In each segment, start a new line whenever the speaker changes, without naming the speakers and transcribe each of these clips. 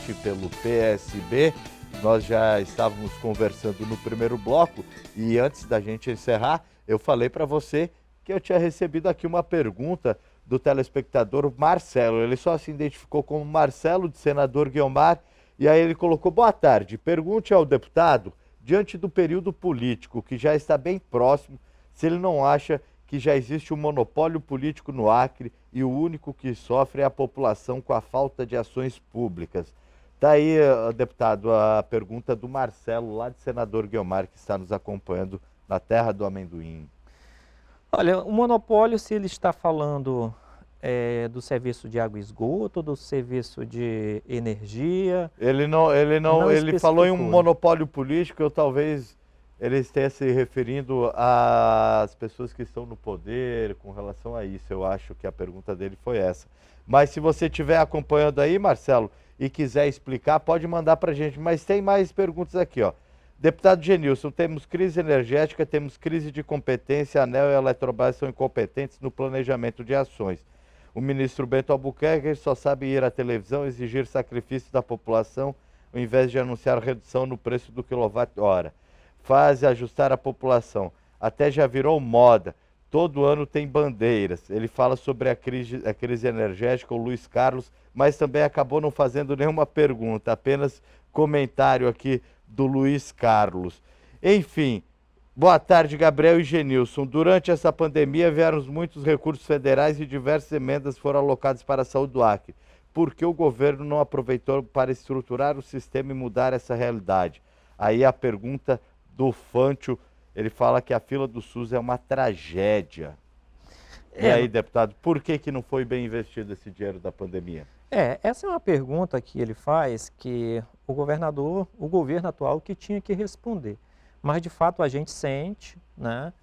presidente pelo PSB. Nós já estávamos conversando no primeiro bloco e antes da gente encerrar, eu falei para você que eu tinha recebido aqui uma pergunta do telespectador Marcelo. Ele só se identificou como Marcelo, de Senador Guiomar, e aí ele colocou: boa tarde, pergunte ao deputado, diante do período político que já está bem próximo, se ele não acha que já existe um monopólio político no Acre e o único que sofre é a população com a falta de ações públicas. Está aí, deputado, a pergunta do Marcelo, lá de Senador Guiomar, que está nos acompanhando na terra do amendoim.
Olha, o monopólio, se ele está falando do serviço de água e esgoto, do serviço de energia...
Ele falou em um monopólio político, talvez ele esteja se referindo às pessoas que estão no poder com relação a isso. Eu acho que a pergunta dele foi essa. Mas se você estiver acompanhando aí, Marcelo, e quiser explicar, pode mandar para a gente. Mas tem mais perguntas aqui, ó. Deputado Genilson, temos crise energética, temos crise de competência, a ANEEL e a Eletrobras são incompetentes no planejamento de ações. O ministro Bento Albuquerque só sabe ir à televisão exigir sacrifício da população, ao invés de anunciar redução no preço do quilowatt-hora. Faz ajustar a população. Até já virou moda. Todo ano tem bandeiras. Ele fala sobre a crise energética, o Luiz Carlos, mas também acabou não fazendo nenhuma pergunta, apenas comentário aqui do Luiz Carlos. Enfim, boa tarde, Gabriel e Genilson. Durante essa pandemia vieram muitos recursos federais e diversas emendas foram alocadas para a saúde do Acre. Por que o governo não aproveitou para estruturar o sistema e mudar essa realidade? Aí a pergunta do Fâncio, ele fala que a fila do SUS é uma tragédia. E aí, deputado, por que não foi bem investido esse dinheiro da pandemia?
Essa é uma pergunta que ele faz que o governo atual que tinha que responder. Mas, de fato, a gente sente, né,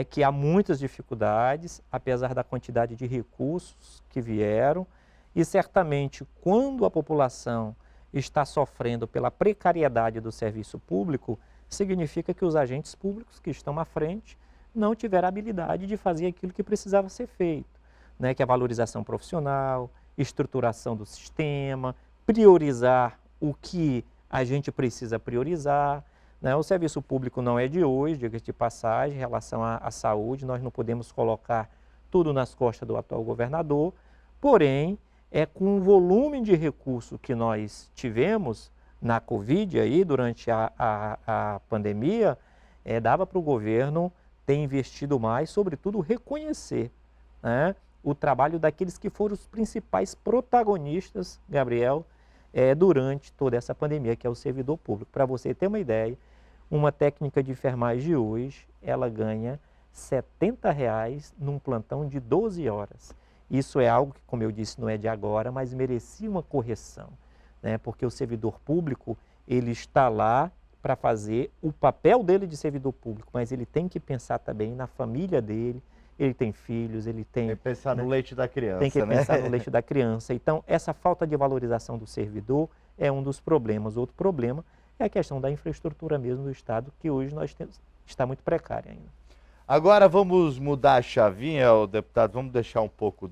que há muitas dificuldades, apesar da quantidade de recursos que vieram, e certamente quando a população está sofrendo pela precariedade do serviço público, significa que os agentes públicos que estão à frente não tiveram a habilidade de fazer aquilo que precisava ser feito, né, que é a valorização profissional, estruturação do sistema, priorizar o que a gente precisa priorizar, né? O serviço público não é de hoje, diga-se de passagem, em relação à saúde, nós não podemos colocar tudo nas costas do atual governador, porém, com o volume de recurso que nós tivemos na Covid, aí, durante a pandemia, dava para o governo ter investido mais, sobretudo reconhecer, né, o trabalho daqueles que foram os principais protagonistas, Gabriel, durante toda essa pandemia, que é o servidor público. Para você ter uma ideia, uma técnica de enfermagem hoje, ela ganha R$ 70 num plantão de 12 horas. Isso é algo que, como eu disse, não é de agora, mas merecia uma correção, né? Porque o servidor público, ele está lá para fazer o papel dele de servidor público, mas ele tem que pensar também na família dele. Ele tem filhos, ele tem...
Tem que pensar no leite da criança,
tem que pensar no leite da criança. Então, essa falta de valorização do servidor é um dos problemas. Outro problema é a questão da infraestrutura mesmo do Estado, que hoje está muito precária ainda.
Agora vamos mudar a chavinha, deputado, vamos deixar um pouco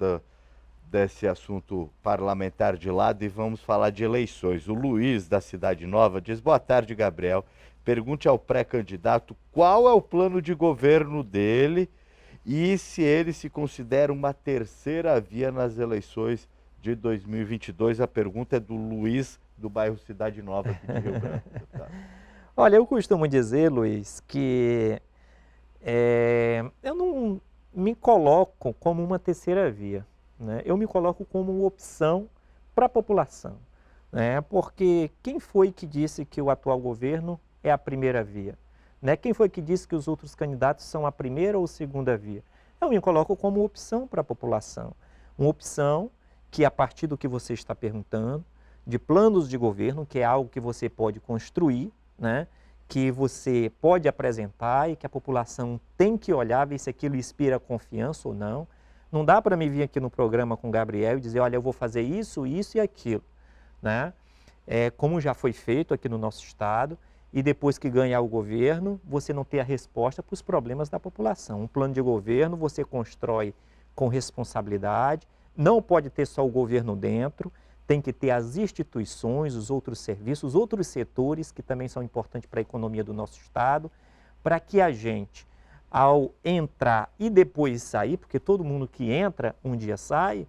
desse assunto parlamentar de lado e vamos falar de eleições. O Luiz, da Cidade Nova, diz: boa tarde, Gabriel. Pergunte ao pré-candidato qual é o plano de governo dele e se ele se considera uma terceira via nas eleições de 2022. A pergunta é do Luiz, do bairro Cidade Nova, aqui de Rio Branco.
Olha, eu costumo dizer, Luiz, que eu não me coloco como uma terceira via, né? Eu me coloco como uma opção para a população, né? Porque quem foi que disse que o atual governo é a primeira via? Né? Quem foi que disse que os outros candidatos são a primeira ou segunda via? Eu me coloco como opção para a população. Uma opção que, a partir do que você está perguntando, de planos de governo, que é algo que você pode construir, né? Que você pode apresentar e que a população tem que olhar, ver se aquilo inspira confiança ou não. Não dá para mim vir aqui no programa com o Gabriel e dizer: olha, eu vou fazer isso, isso e aquilo, né? Como já foi feito aqui no nosso estado, e depois que ganhar o governo, você não ter a resposta para os problemas da população. Um plano de governo você constrói com responsabilidade, não pode ter só o governo dentro, tem que ter as instituições, os outros serviços, os outros setores que também são importantes para a economia do nosso Estado, para que a gente, ao entrar e depois sair, porque todo mundo que entra um dia sai,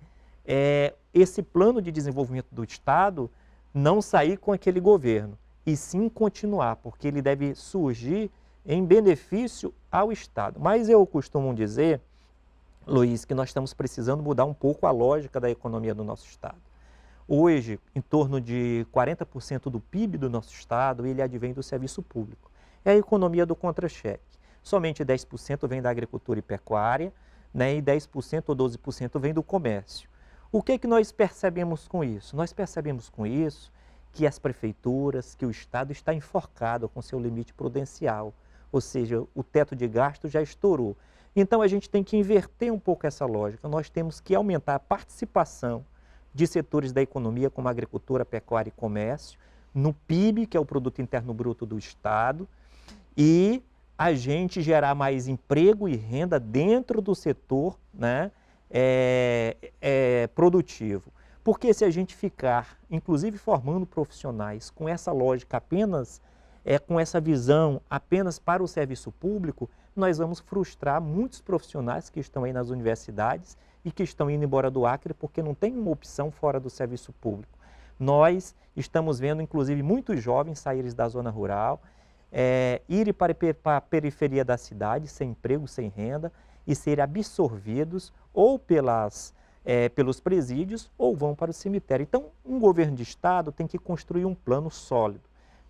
esse plano de desenvolvimento do Estado não sair com aquele governo, e sim continuar, porque ele deve surgir em benefício ao Estado. Mas eu costumo dizer, Luiz, que nós estamos precisando mudar um pouco a lógica da economia do nosso Estado. Hoje, em torno de 40% do PIB do nosso Estado, ele advém do serviço público. É a economia do contra-cheque. Somente 10% vem da agricultura e pecuária, né, e 10% ou 12% vem do comércio. O que nós percebemos com isso? Nós percebemos com isso que as prefeituras, que o Estado está enforcado com seu limite prudencial, ou seja, o teto de gasto já estourou. Então a gente tem que inverter um pouco essa lógica, nós temos que aumentar a participação de setores da economia como agricultura, pecuária e comércio, no PIB, que é o Produto Interno Bruto do Estado, e a gente gerar mais emprego e renda dentro do setor, né, produtivo. Porque se a gente ficar, inclusive formando profissionais com essa lógica apenas, com essa visão apenas para o serviço público, nós vamos frustrar muitos profissionais que estão aí nas universidades e que estão indo embora do Acre porque não tem uma opção fora do serviço público. Nós estamos vendo, inclusive, muitos jovens saírem da zona rural, irem para a periferia da cidade, sem emprego, sem renda, e serem absorvidos ou pelos presídios ou vão para o cemitério. Então, um governo de Estado tem que construir um plano sólido,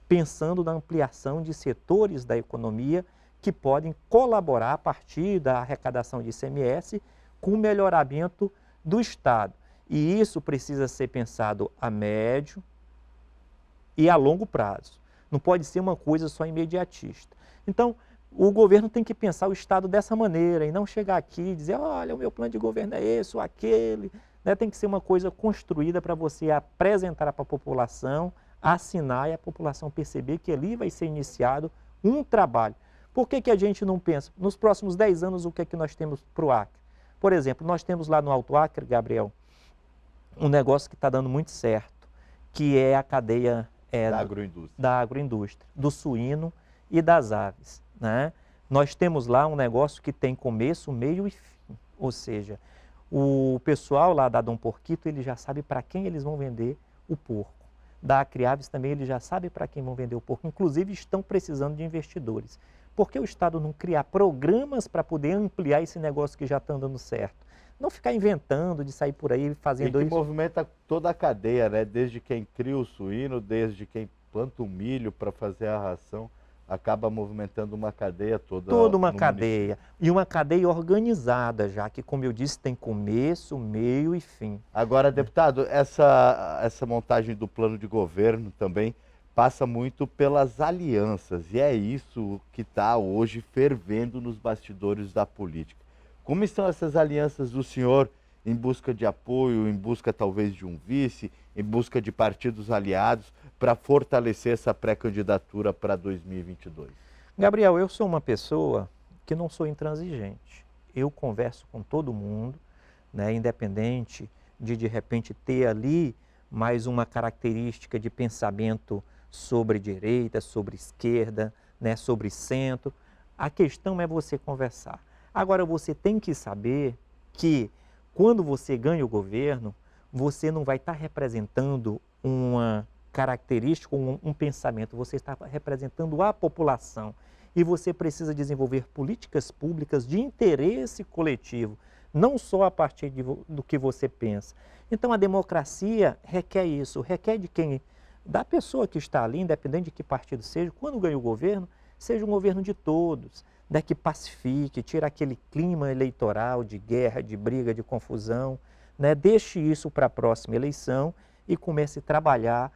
pensando na ampliação de setores da economia que podem colaborar a partir da arrecadação de ICMS com o melhoramento do Estado. E isso precisa ser pensado a médio e a longo prazo. Não pode ser uma coisa só imediatista. Então, o governo tem que pensar o Estado dessa maneira e não chegar aqui e dizer, olha, o meu plano de governo é esse ou aquele. Né? Tem que ser uma coisa construída para você apresentar para a população, assinar e a população perceber que ali vai ser iniciado um trabalho. Por que a gente não pensa? Nos próximos 10 anos, o que é que nós temos para o Acre? Por exemplo, nós temos lá no Alto Acre, Gabriel, um negócio que está dando muito certo, que é a cadeia da agroindústria, do suíno e das aves. Né? Nós temos lá um negócio que tem começo, meio e fim, ou seja, o pessoal lá da Dom Porquito, ele já sabe para quem eles vão vender o porco. Da Acriaves também, ele já sabe para quem vão vender o porco, inclusive estão precisando de investidores. Por que o Estado não criar programas para poder ampliar esse negócio que já está dando certo? Não ficar inventando de sair por aí fazendo isso.
E que movimenta toda a cadeia, né? Desde quem cria o suíno, desde quem planta o milho para fazer a ração, acaba movimentando uma cadeia toda.
Toda uma cadeia. E uma cadeia organizada já, que como eu disse, tem começo, meio e fim.
Agora, deputado, essa montagem do plano de governo também passa muito pelas alianças. E é isso que está hoje fervendo nos bastidores da política. Como estão essas alianças do senhor em busca de apoio, em busca talvez de um vice, em busca de partidos aliados para fortalecer essa pré-candidatura para 2022?
Gabriel, eu sou uma pessoa que não sou intransigente. Eu converso com todo mundo, né, independente de repente ter ali mais uma característica de pensamento sobre direita, sobre esquerda, né, sobre centro. A questão é você conversar. Agora, você tem que saber que quando você ganha o governo, você não vai estar representando uma característica, um pensamento, você está representando a população. E você precisa desenvolver políticas públicas de interesse coletivo, não só a partir do que você pensa. Então, a democracia requer isso, requer da pessoa que está ali, independente de que partido seja, quando ganha o governo, seja um governo de todos, né, que pacifique, tire aquele clima eleitoral de guerra, de briga, de confusão, né, deixe isso para a próxima eleição e comece a trabalhar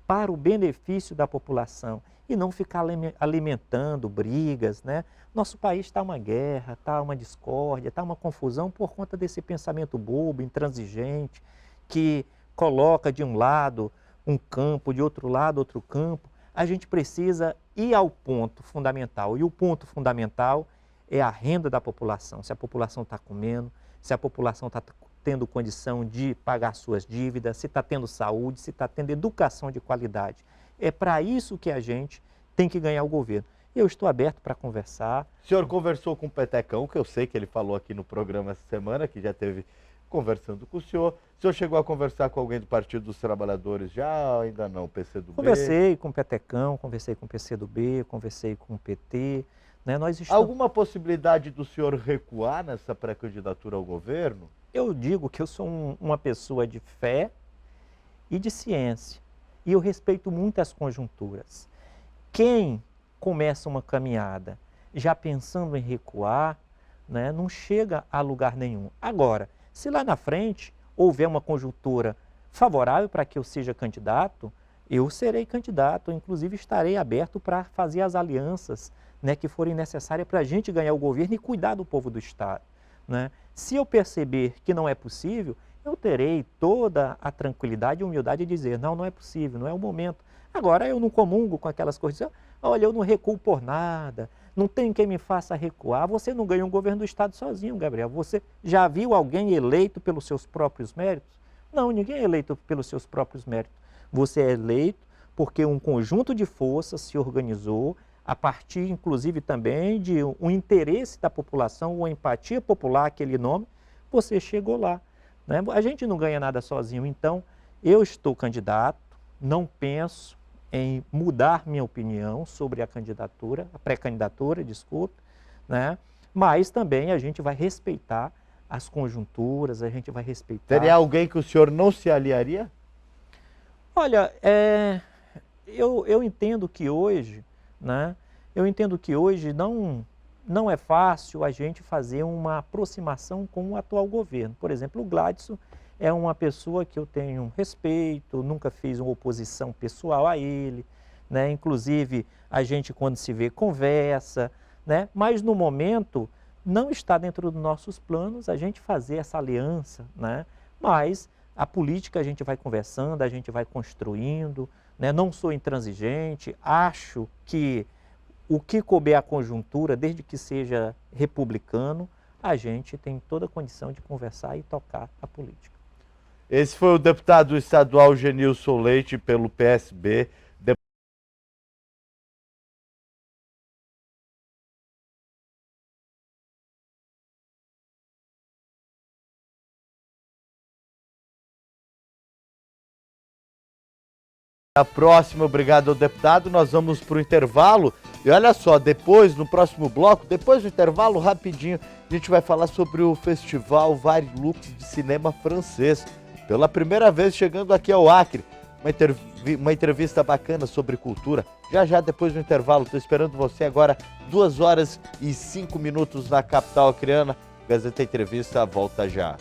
para o benefício da população e não ficar alimentando brigas. Né? Nosso país está uma guerra, está uma discórdia, está uma confusão por conta desse pensamento bobo, intransigente, que coloca de um lado um campo, de outro lado outro campo. A gente precisa ir ao ponto fundamental. E o ponto fundamental é a renda da população. Se a população está comendo, se a população está tendo condição de pagar suas dívidas, se está tendo saúde, se está tendo educação de qualidade. É para isso que a gente tem que ganhar o governo. Eu estou aberto para conversar.
O senhor conversou com o Petecão, que eu sei que ele falou aqui no programa essa semana, que já teve conversando com o senhor. O senhor chegou a conversar com alguém do Partido dos Trabalhadores já? Ainda não, PCdoB?
Conversei com o Petecão, conversei com o PCdoB, conversei com o PT. Né?
Alguma possibilidade do senhor recuar nessa pré-candidatura ao governo?
Eu digo que eu sou uma pessoa de fé e de ciência. E eu respeito muito as conjunturas. Quem começa uma caminhada já pensando em recuar, né, não chega a lugar nenhum. Agora, se lá na frente houver uma conjuntura favorável para que eu seja candidato, eu serei candidato, inclusive estarei aberto para fazer as alianças, né, que forem necessárias para a gente ganhar o governo e cuidar do povo do Estado. Né? Se eu perceber que não é possível, eu terei toda a tranquilidade e humildade de dizer, não é possível, não é o momento. Agora, eu não comungo com aquelas coisas, olha, eu não recuo por nada, não tem quem me faça recuar. Você não ganha um governo do Estado sozinho, Gabriel. Você já viu alguém eleito pelos seus próprios méritos? Não, ninguém é eleito pelos seus próprios méritos. Você é eleito porque um conjunto de forças se organizou, a partir, inclusive, também de um interesse da população, uma empatia popular, aquele nome, você chegou lá. Né? A gente não ganha nada sozinho, então eu estou candidato, não penso em mudar minha opinião sobre a candidatura, a pré-candidatura, desculpe, né? Mas também a gente vai respeitar as conjunturas, a gente vai respeitar...
Teria alguém que o senhor não se aliaria?
Olha, eu entendo que hoje, né? Eu entendo que hoje não é fácil a gente fazer uma aproximação com o atual governo. Por exemplo, o Gladson é uma pessoa que eu tenho respeito, nunca fiz uma oposição pessoal a ele, né? Inclusive a gente quando se vê conversa, né? Mas no momento não está dentro dos nossos planos a gente fazer essa aliança, né? Mas a política a gente vai conversando, a gente vai construindo, né? Não sou intransigente, acho que o que couber a conjuntura, desde que seja republicano, a gente tem toda a condição de conversar e tocar a política.
Esse foi o deputado estadual Genilson Leite, pelo PSB. A próxima, obrigado ao deputado, nós vamos para o intervalo. E olha só, depois, no próximo bloco, depois do intervalo, rapidinho, a gente vai falar sobre o Festival Varilux de Cinema Francês. Pela primeira vez chegando aqui ao Acre, uma entrevista bacana sobre cultura. Já depois do intervalo, estou esperando você agora, 2h05 na capital acreana. Gazeta Entrevista volta já.